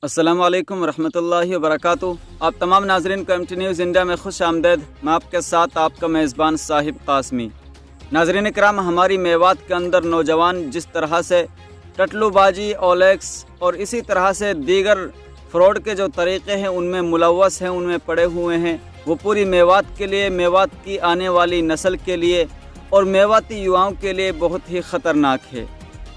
अस्सलाम वालेकुम रहमतुल्लाहि व बरकातुहू। आप तमाम नाजरीन को MT न्यूज़ इंडिया में खुश आमदेद। मैं आपके साथ आपका मेज़बान साहिब कासमी। नाजरीन कराम, हमारी मेवात के अंदर नौजवान जिस तरह से टटलूबाजी, ओलेक्स और इसी तरह से दीगर फ्रॉड के जो तरीक़े हैं उनमें मुलव्वस हैं, उनमें पड़े हुए हैं, वो पूरी मेवात के लिए, मेवात की आने वाली नस्ल के लिए और मेवाती युवाओं के लिए बहुत ही ख़तरनाक है।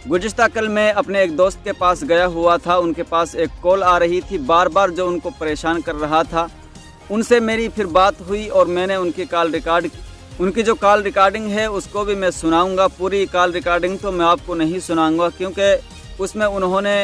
गुज़िश्ता कल मैं अपने एक दोस्त के पास गया हुआ था। उनके पास एक कॉल आ रही थी, बार बार जो उनको परेशान कर रहा था। उनसे मेरी फिर बात हुई और मैंने उनकी जो कॉल रिकॉर्डिंग है उसको भी मैं सुनाऊंगा। पूरी कॉल रिकॉर्डिंग तो मैं आपको नहीं सुनाऊंगा क्योंकि उसमें उन्होंने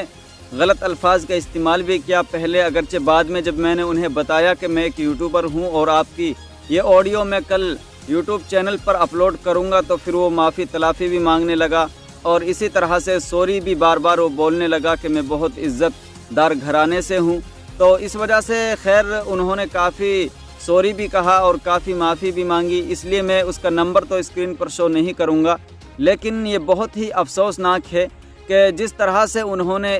गलत अल्फाज का इस्तेमाल भी किया पहले, अगरचे बाद में जब मैंने उन्हें बताया कि मैं एक यूट्यूबर हूँ और आपकी ये ऑडियो मैं कल यूट्यूब चैनल पर अपलोड करूँगा, तो फिर वो माफ़ी तलाफ़ी भी मांगने लगा और इसी तरह से सॉरी भी बार बार वो बोलने लगा कि मैं बहुत इज़्ज़तदार घराने से हूँ। तो इस वजह से खैर उन्होंने काफ़ी सॉरी भी कहा और काफ़ी माफ़ी भी मांगी, इसलिए मैं उसका नंबर तो स्क्रीन पर शो नहीं करूँगा। लेकिन ये बहुत ही अफसोसनाक है कि जिस तरह से उन्होंने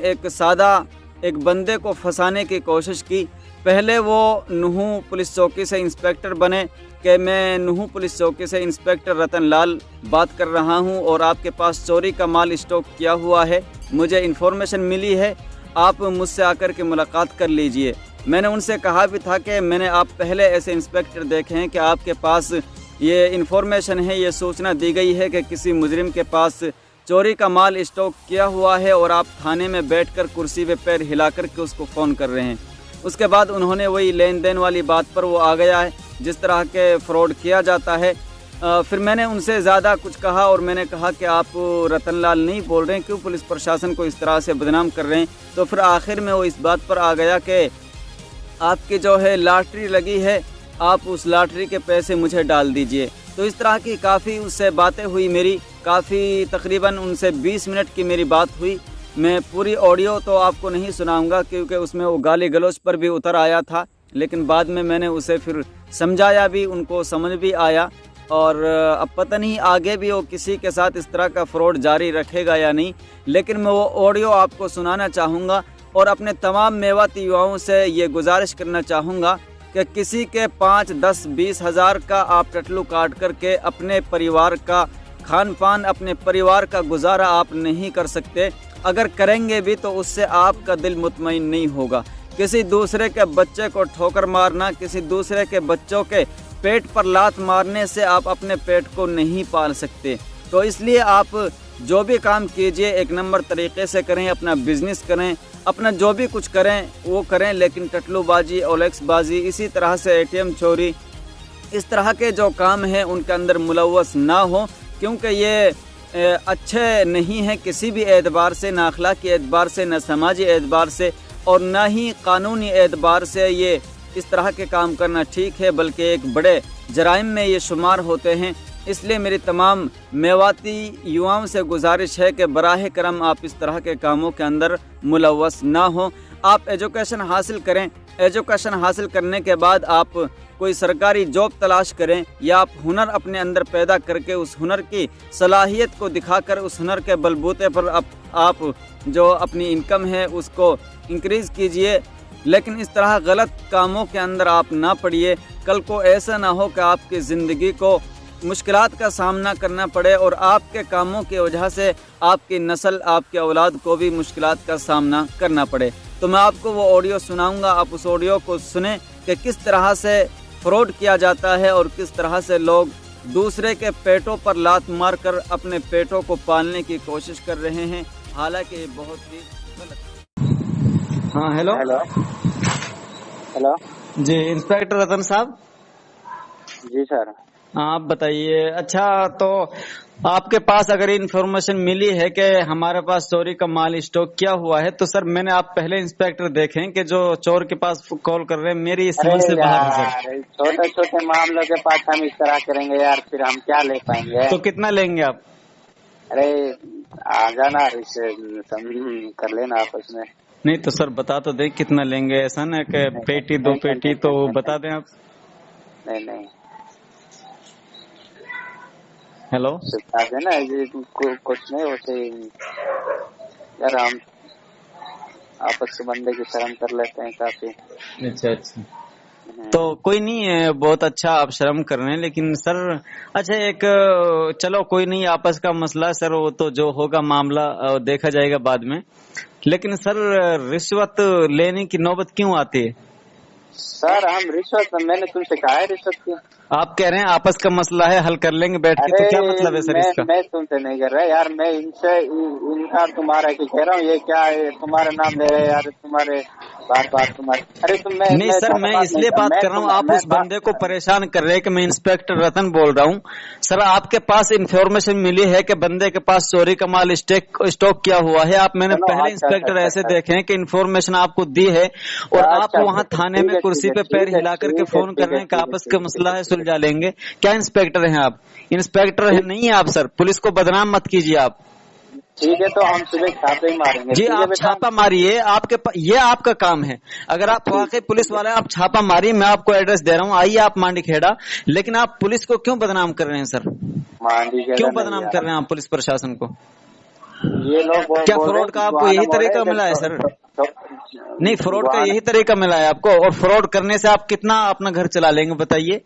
एक बंदे को फंसाने की कोशिश की। पहले वो नूह पुलिस चौकी से इंस्पेक्टर बने कि मैं नूह पुलिस चौकी से इंस्पेक्टर रतन लाल बात कर रहा हूं और आपके पास चोरी का माल स्टॉक किया हुआ है, मुझे इन्फॉर्मेशन मिली है, आप मुझसे आकर के मुलाकात कर लीजिए। मैंने उनसे कहा भी था कि मैंने आप पहले ऐसे इंस्पेक्टर देखे हैं कि आपके पास ये इन्फॉर्मेशन है, ये सूचना दी गई है कि किसी मुजरिम के पास चोरी का माल स्टॉक किया हुआ है और आप थाने में बैठकर कुर्सी पे पैर हिला कर के उसको फ़ोन कर रहे हैं। उसके बाद उन्होंने वही लेन देन वाली बात पर वो आ गया है जिस तरह के फ्रॉड किया जाता है। फिर मैंने उनसे ज़्यादा कुछ कहा और मैंने कहा कि आप रतनलाल नहीं बोल रहे हैं, क्यों पुलिस प्रशासन को इस तरह से बदनाम कर रहे हैं। तो फिर आखिर में वो इस बात पर आ गया कि आपकी जो है लॉटरी लगी है, आप उस लॉटरी के पैसे मुझे डाल दीजिए। तो इस तरह की काफ़ी उससे बातें हुई मेरी, काफ़ी तकरीबन उनसे 20 मिनट की मेरी बात हुई। मैं पूरी ऑडियो तो आपको नहीं सुनाऊंगा क्योंकि उसमें वो गाली गलौज पर भी उतर आया था, लेकिन बाद में मैंने उसे फिर समझाया भी, उनको समझ भी आया। और अब पता नहीं आगे भी वो किसी के साथ इस तरह का फ्रॉड जारी रखेगा या नहीं, लेकिन मैं वो ऑडियो आपको सुनाना चाहूँगा और अपने तमाम मेवाती युवाओं से ये गुजारिश करना चाहूँगा कि किसी के 5, 10, 20 हज़ार का आप टटलू काट करके अपने परिवार का खान पान, अपने परिवार का गुजारा आप नहीं कर सकते। अगर करेंगे भी तो उससे आपका दिल मुतमईन नहीं होगा। किसी दूसरे के बच्चे को ठोकर मारना, किसी दूसरे के बच्चों के पेट पर लात मारने से आप अपने पेट को नहीं पाल सकते। तो इसलिए आप जो भी काम कीजिए एक नंबर तरीक़े से करें, अपना बिज़नेस करें, अपना जो भी कुछ करें वो करें, लेकिन टटलूबाजी, ओलेक्स बाजी, इसी तरह से ATM चोरी, इस तरह के जो काम हैं उनके अंदर मुलव्वस ना हो, क्योंकि ये अच्छे नहीं हैं किसी भी एतबार से, ना अखलाकी एतबार से, ना समाजी एतबार से और ना ही कानूनी एतबार से ये इस तरह के काम करना ठीक है, बल्कि एक बड़े जराइम में ये शुमार होते हैं। इसलिए मेरी तमाम मेवाती युवाओं से गुजारिश है कि बराह करम आप इस तरह के कामों के अंदर मुलव्वस ना हो। आप एजुकेशन हासिल करें, एजुकेशन हासिल करने के बाद आप कोई सरकारी जॉब तलाश करें या आप हुनर अपने अंदर पैदा करके उस हुनर की सलाहियत को दिखाकर उस हुनर के बलबूते पर आप जो अपनी इनकम है उसको इंक्रीज़ कीजिए। लेकिन इस तरह गलत कामों के अंदर आप ना पड़िए। कल को ऐसा ना हो कि आपकी ज़िंदगी को मुश्किलात का सामना करना पड़े और आपके कामों की वजह से आपकी नस्ल, आपके औलाद को भी मुश्किलात का सामना करना पड़े। तो मैं आपको वो ऑडियो सुनाऊंगा, आप उस ऑडियो को सुने कि किस तरह से फ्रॉड किया जाता है और किस तरह से लोग दूसरे के पेटों पर लात मारकर अपने पेटों को पालने की कोशिश कर रहे हैं, हालांकि ये बहुत ही गलत। हाँ, हेलो हेलो हेलो जी, इंस्पेक्टर रतन साहब। जी सर। आप बताइए। अच्छा, तो आपके पास अगर इन्फॉर्मेशन मिली है कि हमारे पास चोरी का माल स्टॉक किया हुआ है, तो सर मैंने आप पहले इंस्पेक्टर देखे हैं कि जो चोर के पास कॉल कर रहे हैं, मेरी समझ से बाहर है सर। छोटे छोटे मामलों के पास हम इस तरह करेंगे यार, फिर हम क्या ले पाएंगे। तो कितना लेंगे आप? अरे आ जाना, इसे कर लेना आपस में। नहीं तो सर बता तो दें कितना लेंगे, ऐसा ना कि पेटी दो पेटी, तो बता दें आप। नहीं नहीं, हेलो, बता देना, कुछ नहीं होते यार। हम आपस के बंदे की शर्म कर लेते हैं काफी। अच्छा अच्छा, तो कोई नहीं है, बहुत अच्छा आप शर्म कर रहे हैं, लेकिन सर अच्छा एक चलो कोई नहीं, आपस का मसला सर, वो तो जो होगा मामला देखा जाएगा बाद में। लेकिन सर रिश्वत लेने की नौबत क्यों आती है? सर हम रिश्वत, मैंने तुमसे कहा है रिश्वत की? आप कह रहे हैं आपस का मसला है, हल कर लेंगे बैठ के, तो क्या मतलब है सर इसका? मैं तुमसे नहीं कर रहा यार, मैं इनसे इनकार तुम्हारा की कह रहा हूँ। ये क्या है, तुम्हारा नाम ले रहे यार, तुम्हारे बार बार तुम्हारे, अरे तुम नहीं सर, मैं इसलिए बात कर रहा हूँ, आप उस बंदे को परेशान कर रहे हैं कि मैं इंस्पेक्टर रतन बोल रहा हूँ। सर आपके पास इंफॉर्मेशन मिली है कि बंदे के पास चोरी का माल स्टॉक किया हुआ है। आप मैंने पहले इंस्पेक्टर ऐसे देखे हैं कि इंफॉर्मेशन आपको दी है और आप वहाँ थाने में कुर्सी पे पैर हिला करके फोन कर रहे हैं कि आपस का मसला है, सुलझा लेंगे। क्या इंस्पेक्टर हैं आप? इंस्पेक्टर है नहीं है आप सर, पुलिस को बदनाम मत कीजिए आप। ठीक है, तो हम सुबह छापे ही मारेंगे जी, आप छापा मारिए, ये आपका काम है। अगर आप वाकई पुलिस वाले, आप छापा मारिए, मैं आपको एड्रेस दे रहा हूँ, आइए आप मांडीखेड़ा। लेकिन आप पुलिस को क्यों बदनाम कर रहे हैं सर? क्यों बदनाम कर रहे हैं आप पुलिस प्रशासन को? ये लोग क्या फ्रॉड का आपको यही तरीका मिला है सर? नहीं, फ्रॉड का यही तरीका मिला है आपको, और फ्रॉड करने से आप कितना अपना घर चला लेंगे बताइए?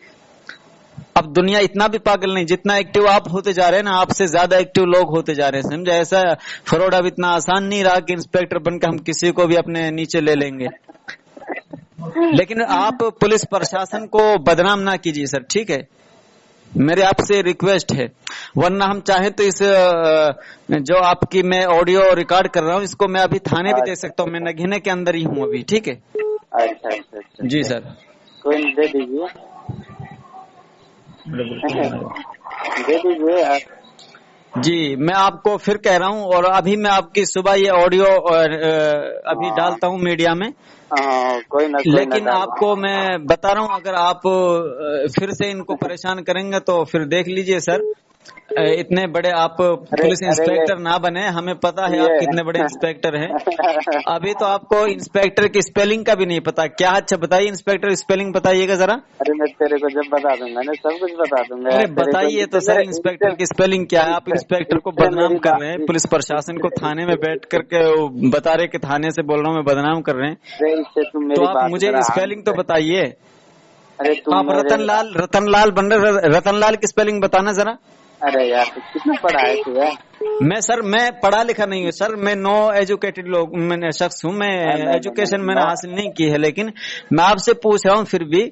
अब दुनिया इतना भी पागल नहीं, जितना एक्टिव आप होते जा रहे हैं ना, आपसे ज्यादा एक्टिव लोग होते जा रहे हैं, समझे? ऐसा फ्रॉड अब इतना आसान नहीं रहा कि इंस्पेक्टर बनकर हम किसी को भी अपने नीचे ले लेंगे। लेकिन आप पुलिस प्रशासन को बदनाम ना कीजिए सर, ठीक है? मेरे आपसे रिक्वेस्ट है, वरना हम चाहें तो इस जो आपकी मैं ऑडियो रिकॉर्ड कर रहा हूँ, इसको मैं अभी थाने भी दे सकता हूँ। मैं नगीने के अंदर ही हूँ अभी, ठीक है? अच्छा जी सर, कोई दे दीजिए, दे दीजिए आप। जी मैं आपको फिर कह रहा हूँ, और अभी मैं आपकी सुबह ये ऑडियो अभी डालता हूँ मीडिया में। कोई ना, लेकिन आपको मैं बता रहा हूँ, अगर आप फिर से इनको परेशान करेंगे तो फिर देख लीजिए सर, इतने बड़े आप पुलिस इंस्पेक्टर ना बने, हमें पता है आप कितने बड़े इंस्पेक्टर हैं। अभी तो आपको इंस्पेक्टर की स्पेलिंग का भी नहीं पता क्या? अच्छा बताइए, इंस्पेक्टर स्पेलिंग बताइएगा जरा। अरे मैं तेरे को जब बता दूंगा, मैंने सब कुछ बता दूंगा। अरे बताइए तो सर, इंस्पेक्टर की स्पेलिंग क्या है? आप इंस्पेक्टर को बदनाम कर रहे हैं, पुलिस प्रशासन को थाने में बैठ करके बता रहे कि थाने से बोल रहा हूँ मैं, बदनाम कर रहे हैं। तो आप मुझे स्पेलिंग तो बताइए। आप रतनलाल बन रहे, रतनलाल की स्पेलिंग बताना जरा। अरे यार कितना पढ़ा है तू यार? मैं पढ़ा लिखा नहीं हूँ सर, मैं नो एजुकेटेड मैंने शख्स हूँ, मैं एजुकेशन मैंने हासिल नहीं की है। लेकिन मैं आपसे पूछ रहा हूँ, फिर भी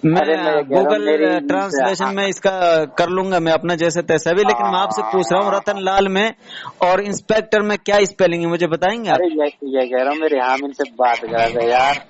मैं गूगल ट्रांसलेशन में इसका कर लूंगा मैं अपना जैसे तैसा भी। लेकिन मैं आपसे पूछ रहा हूँ, रतनलाल में और इंस्पेक्टर में क्या स्पेलिंग है, मुझे बताएंगे आप? ये कह रहा हूँ, मेरे हामिद से बात करा दे यार।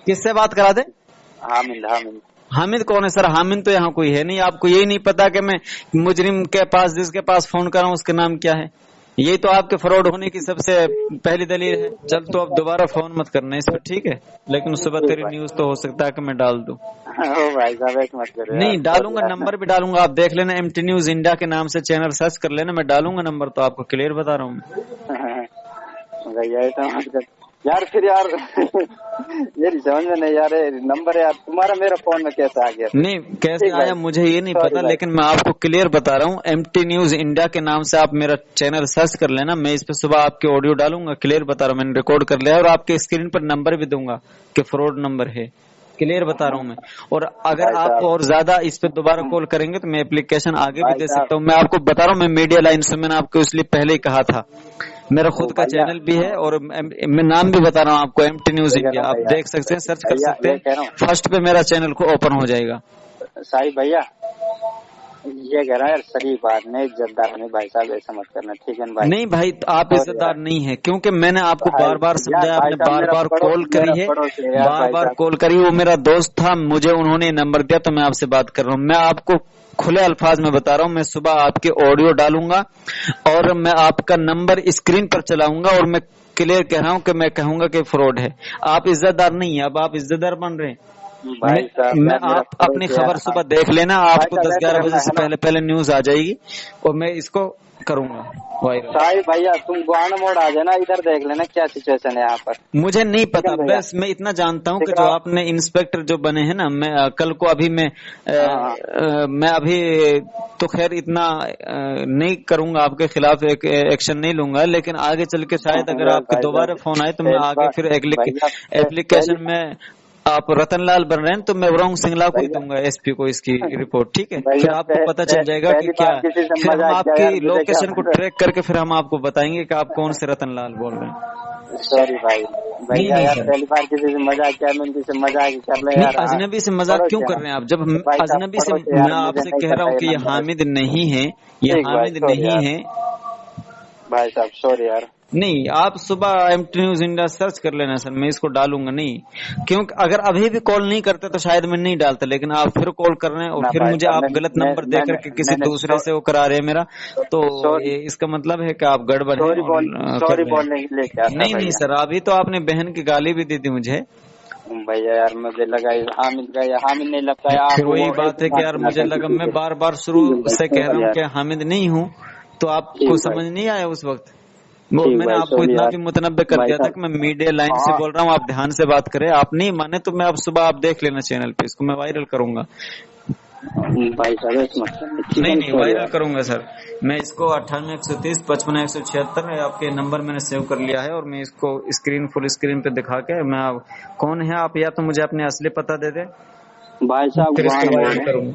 किससे बात करा दे? हामिद। हामिद कौन है सर? हामिद तो यहाँ कोई है नहीं। आपको यही नहीं पता कि मैं मुजरिम के पास, जिसके पास फोन कर रहा हूँ, उसका नाम क्या है? यही तो आपके फ्रॉड होने की सबसे पहली दलील है। चल तो अब दोबारा फोन मत करना इस पर, ठीक है? लेकिन सुबह तेरी न्यूज तो हो सकता है कि मैं डाल दूं। भाई साहब एक मत करो। नहीं डालूंगा, नंबर भी डालूंगा, आप देख लेना, MT न्यूज इंडिया के नाम से चैनल सर्च कर लेना, मैं डालूंगा नंबर, तो आपको क्लियर बता रहा हूँ मैं। यार फिर यार ये समझ में नहीं यार, नंबर यार तुम्हारा मेरा फोन में कैसे आ गया? नहीं कैसे आया मुझे ये नहीं पता, लेकिन मैं आपको क्लियर बता रहा हूँ, MT न्यूज इंडिया के नाम से आप मेरा चैनल सर्च कर लेना, मैं इस पे सुबह आपके ऑडियो डालूंगा। क्लियर बता रहा हूँ, मैंने रिकॉर्ड कर लिया और आपके स्क्रीन पर नंबर भी दूंगा कि फ्रॉड नंबर है। क्लियर बता रहा हूँ मैं। और अगर आप और ज्यादा इस पे दोबारा कॉल करेंगे तो मैं एप्लीकेशन आगे भी दे सकता हूँ। मैं आपको बता रहा हूँ, मैं मीडिया लाइन से, मैंने आपको इसलिए पहले ही कहा था, मेरा खुद का चैनल भी है और मैं नाम भी बता रहा हूँ आपको, MT न्यूज इंडिया, आप देख सकते हैं, सर्च कर सकते हैं, फर्स्ट पे मेरा चैनल को ओपन हो जाएगा। साहिब भैया ये कह रहा है, सही बात नहीं, इज्जतदार नहीं भाई साहब, ऐसा मत करना, ठीक है भाई? नहीं भाई, आप इज्जतदार नहीं है, क्योंकि मैंने आपको बार बार समझाया, आपने बार बार कॉल करी है, बार बार कॉल करी। वो मेरा दोस्त था, मुझे उन्होंने नंबर दिया तो मैं आपसे बात कर रहा हूँ। मैं आपको खुले अल्फाज में बता रहा हूँ, मैं सुबह आपके ऑडियो डालूंगा और मैं आपका नंबर स्क्रीन पर चलाऊंगा और मैं क्लियर कह रहा हूँ कि मैं कहूंगा कि फ्रॉड है। आप इज्जतदार नहीं है, अब आप इज्जतदार बन रहे हैं। भाई साहब मैं यार मेरा आप अपनी पड़ोसी यार, खबर सुबह देख लेना, आपको भाई साहब 10-11 ऐसे बजे से करना है पहले न्यूज आ जाएगी और मैं इसको करूंगा वायरल। साहिब भैया, तुम गोहाना मोड़ आ जाना, इधर देख लेना क्या सिचुएशन है यहाँ पर। मुझे नहीं ठीक पता, है भैया, बस मैं इतना जानता हूँ कि ठीक जो है। आपने इंस्पेक्टर जो बने हैं ना, मैं कल को अभी हाँ, मैं अभी तो खैर इतना नहीं करूंगा, आपके खिलाफ एक एक्शन नहीं लूंगा, लेकिन आगे चल के शायद अगर आपके भाई दोबारा साहब फोन आए तो मैं पहली आगे बार फिर भैया, पहली एप्लीकेशन में आप रतनलाल बन रहे हैं तो मैं वरुण सिंगला को ही भैया दूंगा, एसपी को, इसकी रिपोर्ट। ठीक है, फिर भैया आपको पता चल जाएगा कि पहली क्या, बार किसी से फिर हम मजाक किया आपकी यार, मुझे क्या लोकेशन को ट्रैक करके फिर हम आपको बताएंगे कि आप कौन से रतनलाल बोल रहे हैं। सॉरी भाई, नहीं भैया नहीं यार सर, पहली बार किसी से मजाक किया, मैं किसी से मजाक ही कर ले नहीं यार। हाँ, अजनबी से मजाक क्यों पड़ोसी है कर ना रहे हैं आप? जब भाई साहब, अजनबी से पड़ोसी मैं यार, मुझे आपसे नहीं कह रहा पता हूँ ये कि ये नंबर। हामिद नहीं है, ये ठीक भाई, हामिद सॉरी नहीं यार है। भाई साहब, सॉरी यार। नहीं, आप सुबह एमटी न्यूज इंडिया सर्च कर लेना सर, मैं इसको डालूंगा नहीं, क्योंकि अगर अभी भी कॉल नहीं करते तो शायद मैं नहीं डालता, लेकिन आप फिर कॉल कर रहे हैं और ना फिर भाई मुझे साहब, आप गलत नंबर दे करके किसी मैंने दूसरे से वो करा रहे हैं मेरा, तो सॉरी ये इसका मतलब है कि आप गड़बड़ है और कर सॉरी रहे हैं। बोलने के लिए क्या था नहीं नहीं भैया। सर, अभी तो आपने बहन की गाली भी दी थी मुझे, भैया यार मुझे लगा ये हामिद का, ये हामिद नहीं लगता है आप। फिर वही बात है कि यार मुझे लगा, मैं बार बार शुरू से कह रहा हूँ कि हामिद नहीं हूँ, तो आपको समझ नहीं आया उस वक्त। वो ठीक मैंने भाई, आपको सॉरी इतना यार भी मुतनब्बे कर भाई दिया था साहब। कि मैं मीडिया लाइन से हाँ बोल रहा हूँ, आप ध्यान से बात करें, आप नहीं माने तो मैं अब सुबह आप देख लेना चैनल पे, इसको मैं वायरल करूंगा। भाई साहब ऐसे मत करना, ठीक नहीं है, नहीं सॉरी वायरल यार। करूंगा सर, मैं इसको 98-130-55-176 आपके नंबर मैंने सेव कर लिया है और मैं इसको फुल स्क्रीन पे दिखा के मैं कौन है आप, या तो मुझे अपने असली पता दे दे भाई साहब फिर इसको गोहाना मोड़ वायरल है, करूंगा।